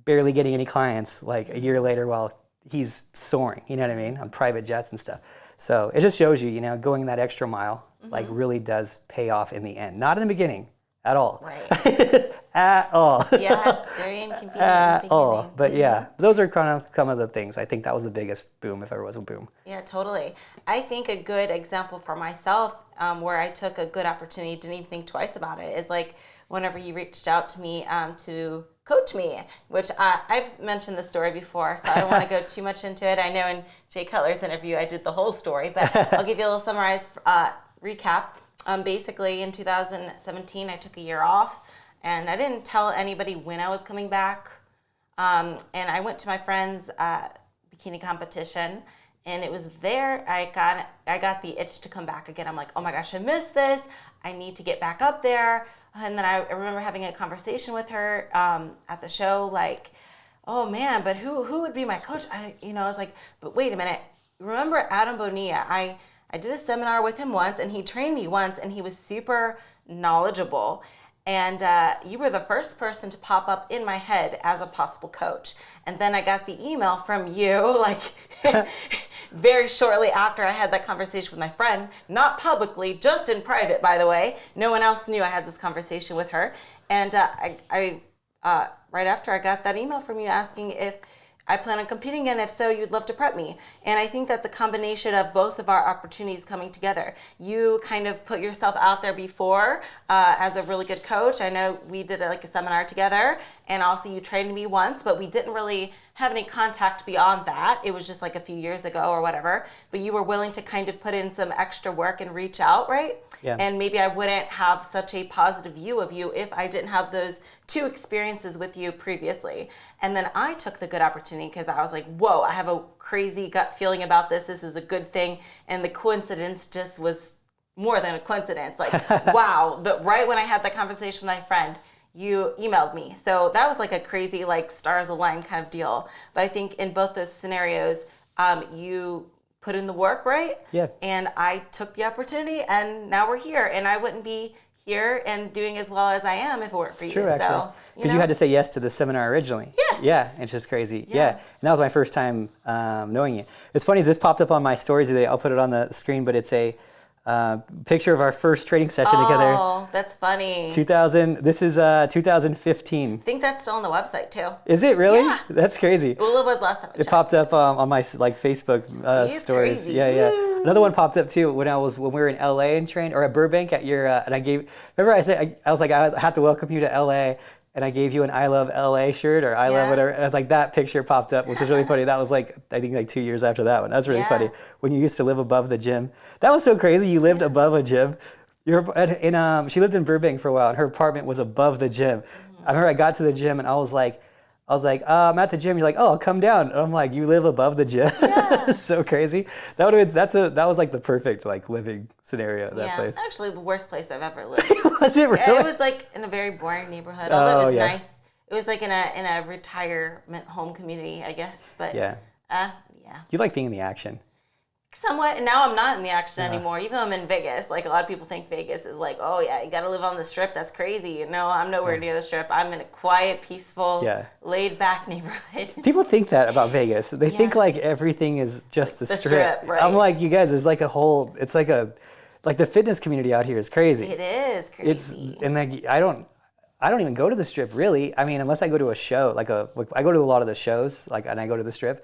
barely getting any clients like a year later while he's soaring, you know what I mean, on private jets and stuff. So it just shows you, going that extra mile like really does pay off in the end. Not in the beginning at all. Right. At all. Yeah, very inconvenient. At all. But yeah, those are kind of some of the things. I think that was the biggest boom, if ever was a boom. Yeah, totally. I think a good example for myself where I took a good opportunity, didn't even think twice about it, is like whenever you reached out to me to coach me, which I've mentioned the story before, so I don't want to go too much into it. I know in Jay Cutler's interview I did the whole story, but I'll give you a little summarized recap. Basically, in 2017, I took a year off, and I didn't tell anybody when I was coming back. And I went to my friend's bikini competition, and it was there I got the itch to come back again. I'm like, oh my gosh, I missed this. I need to get back up there. And then I remember having a conversation with her at the show, like, oh man, but who would be my coach? I was like, but wait a minute. Remember Adam Bonilla? I did a seminar with him once, and he trained me once, and he was super knowledgeable. And you were the first person to pop up in my head as a possible coach. And then I got the email from you, like very shortly after I had that conversation with my friend, not publicly, just in private, by the way. No one else knew I had this conversation with her. And I right after I got that email from you asking if I plan on competing, and if so, you'd love to prep me. And I think that's a combination of both of our opportunities coming together. You kind of put yourself out there before as a really good coach. I know we did like a seminar together, and also you trained me once, but we didn't really have any contact beyond that. It was just like a few years ago or whatever, but you were willing to kind of put in some extra work and reach out, right? Yeah. And maybe I wouldn't have such a positive view of you if I didn't have those two experiences with you previously. And then I took the good opportunity because I was like, whoa, I have a crazy gut feeling about this. This is a good thing. And the coincidence just was more than a coincidence. Like, wow, right when I had that conversation with my friend, you emailed me. So that was like a crazy, like stars aligned kind of deal. But I think in both those scenarios, you put in the work, right? Yeah. And I took the opportunity, and now we're here. And I wouldn't be here and doing as well as I am if it weren't for you. True, actually. So, because you had to say yes to the seminar originally. Yes. Yeah, it's just crazy. Yeah. And that was my first time knowing you. It's funny, this popped up on my stories today. I'll put it on the screen, but it's a picture of our first training session together. Oh, that's funny. This is 2015. I think that's still on the website too. Is it really? Yeah. That's crazy. Well, it was last time I It checked. popped up on my Facebook See, it's stories. crazy. Yeah. Woo. Another one popped up too when we were in LA and trained, or at Burbank at your and I gave. Remember I said I was like I had to welcome you to LA, and I gave you an I Love LA shirt or I Love whatever. And like that picture popped up, which is really funny. That was like I think like 2 years after that one. That's really funny. When you used to live above the gym. That was so crazy. You lived above a gym. She lived in Burbank for a while, and her apartment was above the gym. I remember I got to the gym, and I was like, I'm at the gym. You're like, oh, I'll come down. And I'm like, you live above the gym? Yeah. So crazy. That was like the perfect like living scenario. That place. Actually the worst place I've ever lived. Was it really? It was like in a very boring neighborhood. Although it was nice. It was like in a retirement home community, I guess. But yeah. You like being in the action. Somewhat, and now I'm not in the action anymore. Even though I'm in Vegas, like a lot of people think Vegas is like, oh yeah, you got to live on the Strip. That's crazy. No, I'm nowhere near the Strip. I'm in a quiet, peaceful, laid-back neighborhood. People think that about Vegas. They think like everything is just the Strip. Right. I'm like, you guys, there's like a whole. It's like like the fitness community out here is crazy. It is crazy. And like I don't even go to the Strip really. I mean, unless I go to a show, I go to a lot of the shows, and I go to the Strip.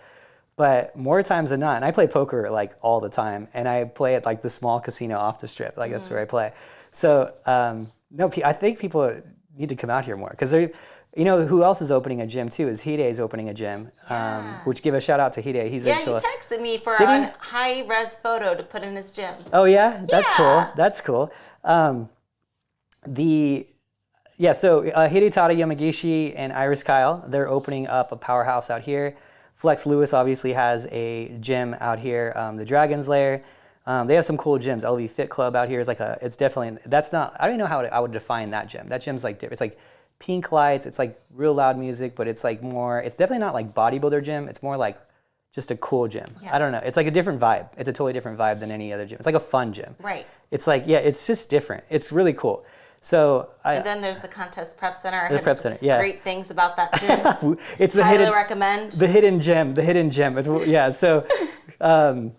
But more times than not, and I play poker like all the time, and I play at like the small casino off the Strip, like that's where I play. So no, I think people need to come out here more because they're, who else is opening a gym too? Is Hide is opening a gym, which give a shout out to Hide. He's he texted me for a high res photo to put in his gym. Oh yeah, that's cool. That's cool. So Hidetada Yamagishi and Iris Kyle, they're opening up a powerhouse out here. Flex Lewis obviously has a gym out here, the Dragon's Lair. They have some cool gyms. LV Fit Club out here is it's definitely, that's not, I don't even know how I would define that gym. That gym's like, it's like pink lights, it's like real loud music, but it's like more, it's definitely not like bodybuilder gym. It's more like just a cool gym. Yeah. I don't know. It's like a different vibe. It's a totally different vibe than any other gym. It's like a fun gym. Right. It's like, it's just different. It's really cool. So and then there's the Contest Prep Center. The Prep Center, yeah. Great things about that gym. It's the highly recommend. The hidden gem. Yeah. So, I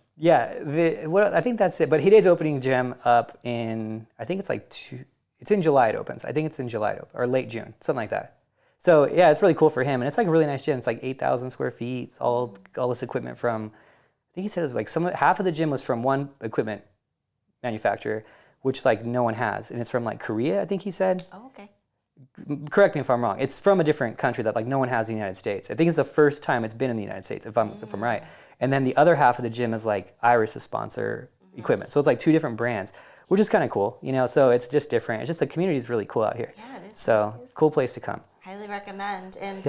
think that's it. But Hide's opening gym up in, I think it's in July it opens. I think it's in July or late June, something like that. So yeah, it's really cool for him, and it's like a really nice gym. It's like 8,000 square feet. It's all this equipment from, I think he said it was like half of the gym was from one equipment manufacturer, which like no one has, and it's from like Korea, I think he said. Oh, okay. Correct me if I'm wrong. It's from a different country that like no one has in the United States. I think it's the first time it's been in the United States, if I'm right. And then the other half of the gym is like Iris' sponsor equipment. So it's like two different brands, which is kind of cool, So it's just different. It's just the community is really cool out here. Yeah, it is. So cool place to come. Highly recommend. And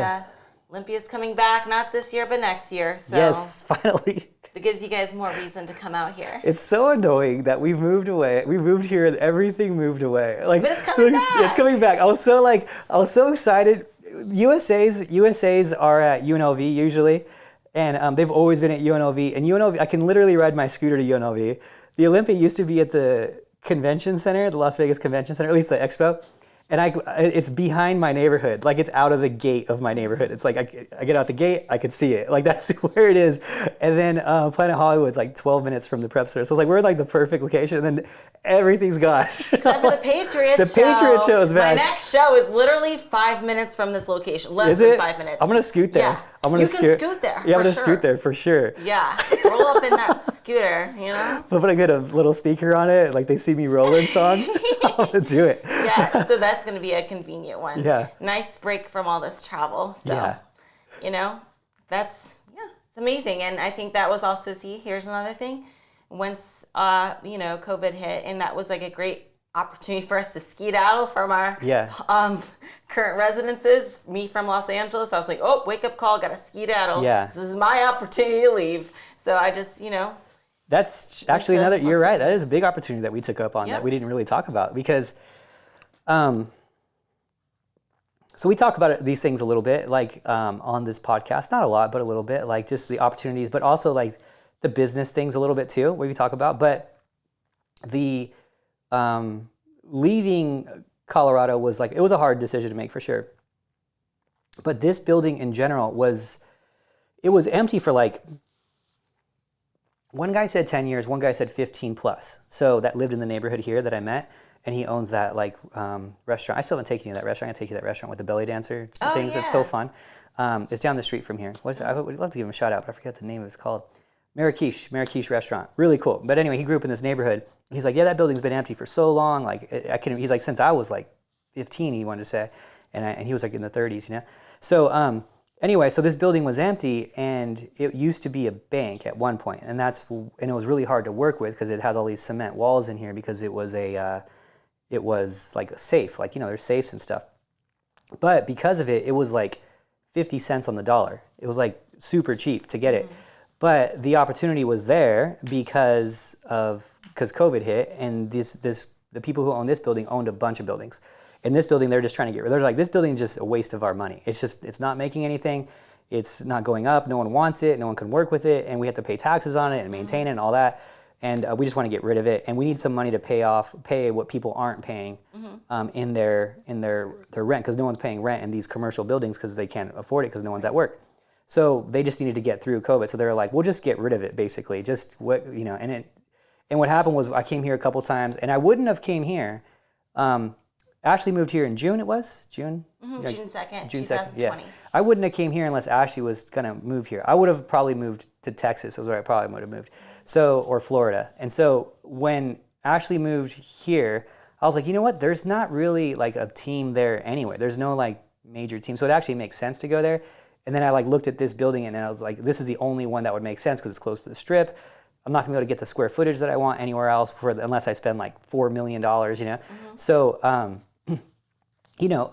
Olympia's coming back, not this year, but next year. So yes, finally. It gives you guys more reason to come out here. It's so annoying that we moved away. We moved here and everything moved away. But it's coming back. It's coming back. I was so excited. USA's are at UNLV usually, and they've always been at UNLV. And UNLV, I can literally ride my scooter to UNLV. The Olympic used to be at the convention center, the Las Vegas Convention Center, at least the expo. And it's behind my neighborhood, like it's out of the gate of my neighborhood. It's like I get out the gate, I could see it, like that's where it is. And then Planet Hollywood's like 12 minutes from the Prep Center, so it's like we're in like the perfect location. And then everything's gone. Except for the Patriots show. The Patriots show is back. My next show is literally 5 minutes from this location, less than 5 minutes. I'm gonna scoot there. Yeah. You can scoot there. Yeah, I'm gonna scoot there for sure. Yeah, roll up in that scooter, But I get a little speaker on it, like they see me rolling song. I'm gonna do it. Yeah, so that's gonna be a convenient one. Yeah. Nice break from all this travel. So, it's amazing. And I think that was also, here's another thing. Once, COVID hit, and that was like a great opportunity for us to skedaddle from our current residences. Me from Los Angeles, I was like, oh, wake up call, got to skedaddle. Yeah. This is my opportunity to leave. So I just, That's actually you're right. That is a big opportunity that we took up on that we didn't really talk about because, so we talk about these things a little bit, like on this podcast, not a lot, but a little bit, like just the opportunities, but also like the business things a little bit too, where we talk about, but the leaving Colorado was it was a hard decision to make for sure. But this building in general was empty for one guy said 10 years, one guy said 15 plus. So that lived in the neighborhood here that I met, and he owns that restaurant. I still haven't taken you to that restaurant. I take you to that restaurant with the belly dancer things. Yeah. It's so fun. It's down the street from here. I would love to give him a shout out, but I forget the name of it's called. Marrakesh restaurant. Really cool. But anyway, he grew up in this neighborhood. And he's like, yeah, that building's been empty for so long. He's like, since I was 15, he wanted to say. And he was in the 30s, So anyway, so this building was empty, and it used to be a bank at one point. And it was really hard to work with because it has all these cement walls in here because it was it was like safe, like, there's safes and stuff. But because of it, it was like 50 cents on the dollar. It was like super cheap to get it. But the opportunity was there because COVID hit, and the people who own this building owned a bunch of buildings. In this building, they're just trying to get rid. They're like, this building is just a waste of our money. It's not making anything. It's not going up. No one wants it. No one can work with it, and we have to pay taxes on it and maintain it and all that. And we just want to get rid of it. And we need some money to pay what people aren't paying in their rent, because no one's paying rent in these commercial buildings because they can't afford it because no one's at work. So they just needed to get through COVID. So they were like, we'll just get rid of it, basically. Just what, and what happened was I came here a couple times, and I wouldn't have came here. Ashley moved here in June, it was? June? Mm-hmm. June 2nd, June 2020. 2nd, yeah. I wouldn't have came here unless Ashley was going to move here. I would have probably moved to Texas. Is where I probably would have moved. So, or Florida. And so when Ashley moved here, I was like, you know what? There's not really like a team there anyway. There's no like major team. So it actually makes sense to go there. And then I like looked at this building and I was like, this is the only one that would make sense because it's close to the Strip. I'm not gonna be able to get the square footage that I want anywhere else unless I spend like $4 million, So,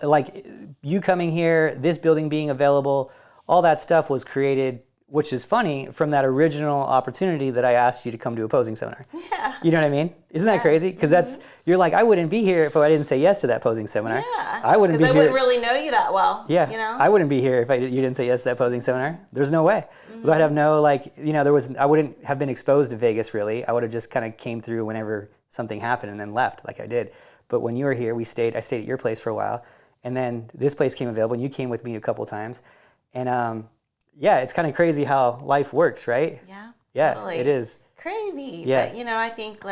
like you coming here, this building being available, all that stuff was created, which is funny, from that original opportunity that I asked you to come to a posing seminar. Yeah. You know what I mean? Isn't that crazy? Because you're like, I wouldn't be here if I didn't say yes to that posing seminar. Yeah. I wouldn't be here. Because I wouldn't really know you that well. Yeah. I wouldn't be here if you didn't say yes to that posing seminar. There's no way. I'd have no, I wouldn't have been exposed to Vegas really. I would have just kind of came through whenever something happened and then left like I did. But when you were here, I stayed at your place for a while. And then this place came available and you came with me a couple times. And yeah, it's kind of crazy how life works, right? Yeah. Yeah, totally. it is. Crazy. Yeah. But, I think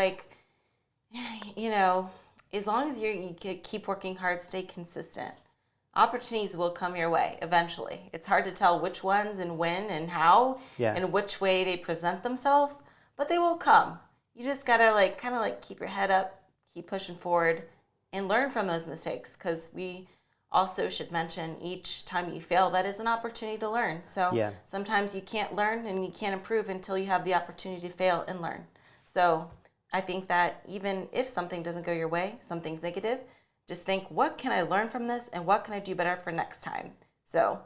as long as you keep working hard, stay consistent, opportunities will come your way eventually. It's hard to tell which ones and when and how and which way they present themselves, but they will come. You just got to kind of keep your head up, keep pushing forward, and learn from those mistakes, because we also should mention each time you fail, that is an opportunity to learn. So sometimes you can't learn and you can't improve until you have the opportunity to fail and learn. So I think that even if something doesn't go your way, something's negative, just think, what can I learn from this and what can I do better for next time? So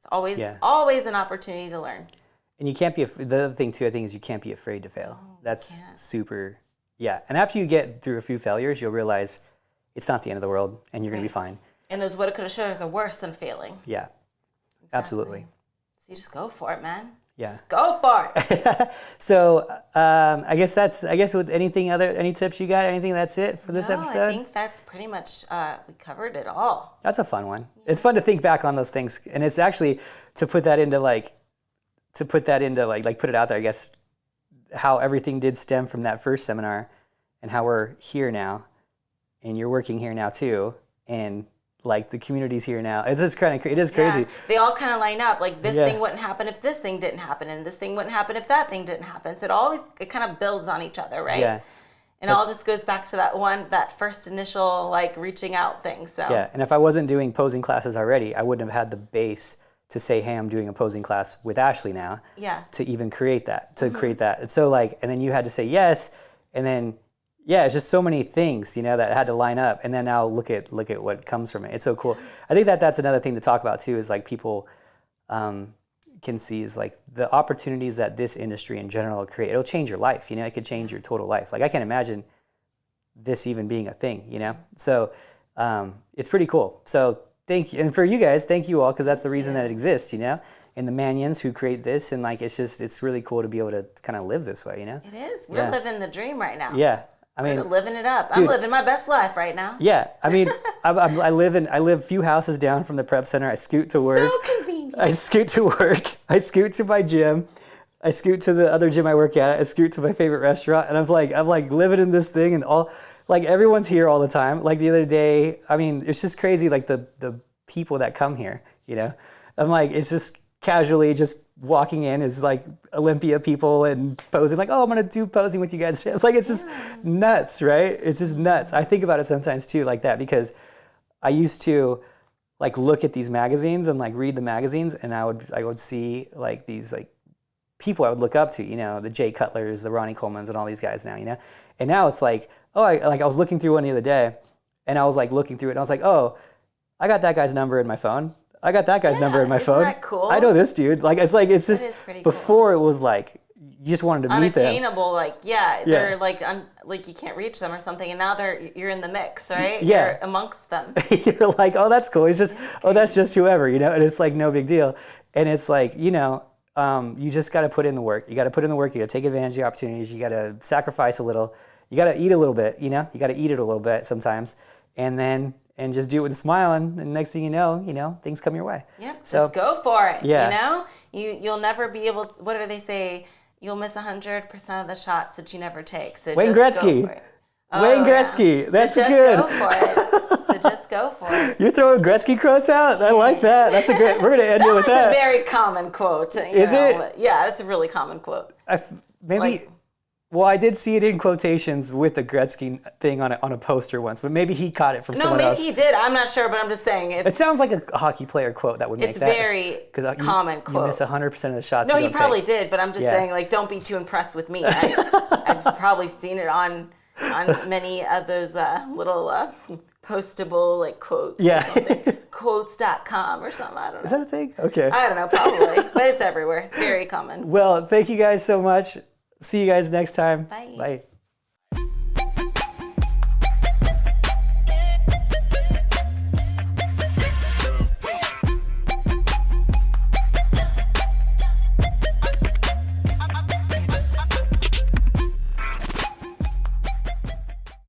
it's always an opportunity to learn. And you can't be, the other thing too, I think, is you can't be afraid to fail. That's super, and after you get through a few failures, you'll realize it's not the end of the world and you're going to be fine. And those woulda, coulda, shouldas are worse than failing. Yeah, absolutely. So you just go for it, man. Yeah. Just go for it. So I guess with any tips you got? Anything? That's it for this episode? I think that's pretty much, we covered it all. That's a fun one. Yeah. It's fun to think back on those things. And it's actually to put it out there, I guess, how everything did stem from that first seminar and how we're here now and you're working here now too. And the community's here now. It is crazy. Yeah, they all kind of line up. This thing wouldn't happen if this thing didn't happen, and this thing wouldn't happen if that thing didn't happen. So it kind of builds on each other, right? Yeah. And it all just goes back to that first initial reaching out thing. So yeah, and if I wasn't doing posing classes already, I wouldn't have had the base to say, hey, I'm doing a posing class with Ashley now. Yeah. To even create that, create that. And so and then you had to say yes, and then. Yeah, it's just so many things, that had to line up, and then now look at what comes from it. It's so cool. I think that's another thing to talk about too. Is people can see is the opportunities that this industry in general will create. It'll change your life. It could change your total life. I can't imagine this even being a thing. So it's pretty cool. So thank you, and for you guys, thank you all, because that's the reason that it exists. And the Manions who create this, and it's really cool to be able to kind of live this way. It is. We're living the dream right now. Yeah. I mean, we're living it up. Dude, I'm living my best life right now. Yeah, I mean, I live a few houses down from the prep center. I scoot to work. So convenient. I scoot to work. I scoot to my gym. I scoot to the other gym I work at. I scoot to my favorite restaurant, and I'm living in this thing, and all everyone's here all the time. The other day, I mean, it's just crazy. The people that come here, I'm it's just casually just walking in is Olympia people and posing oh, I'm gonna do posing with you guys. It's just nuts, right? It's just nuts. I think about it sometimes too like that, because I used to look at these magazines and read the magazines, and I would see these people I would look up to, the Jay Cutlers, the Ronnie Colemans, and all these guys now, and now it's I was looking through one the other day, and I was like looking through it, and I was like, oh, I got that guy's number in my phone. I got that guy's number in my phone. Isn't that cool? I know this dude. Like it's just is pretty before it was like you just wanted to meet them. Unattainable, like they're like like you can't reach them or something, and now you're in the mix, right? Yeah. You're amongst them. You're like, oh, that's cool. It's just, oh, that's just whoever, you know, and it's like no big deal. And it's like, you know, you just got to put in the work. You got to put in the work. You got to take advantage of the opportunities. You got to sacrifice a little. You got to eat a little bit, you know. You got to eat it a little bit sometimes, and just do it with a smile. And next thing you know, things come your way. Yep. So, just go for it. Yeah. You know, you'll never be able. What do they say? You'll miss 100% of the shots that you never take. So Wayne just Gretzky. go for it. Wayne Gretzky. Yeah. That's so good. Just go for it. So just go for it. You're throwing Gretzky quotes out? I like that. That's a great. We're gonna end it with that. That's a very common quote. Is it? Yeah, that's a really common quote. Maybe. Well, I did see it in quotations with the Gretzky thing on a poster once, but maybe he caught it from someone else. No, maybe he did. I'm not sure, but I'm just saying it sounds like a hockey player quote that would make that. It's very common quote. You miss 100% of the shots. No, he probably did, but I'm just saying, like, don't be too impressed with me. I've probably seen it on many of those little postable like quotes. Yeah. Quotes.com or something. I don't know. Is that a thing? Okay. I don't know, probably, but it's everywhere. Very common. Well, thank you guys so much. See you guys next time. Bye. Bye.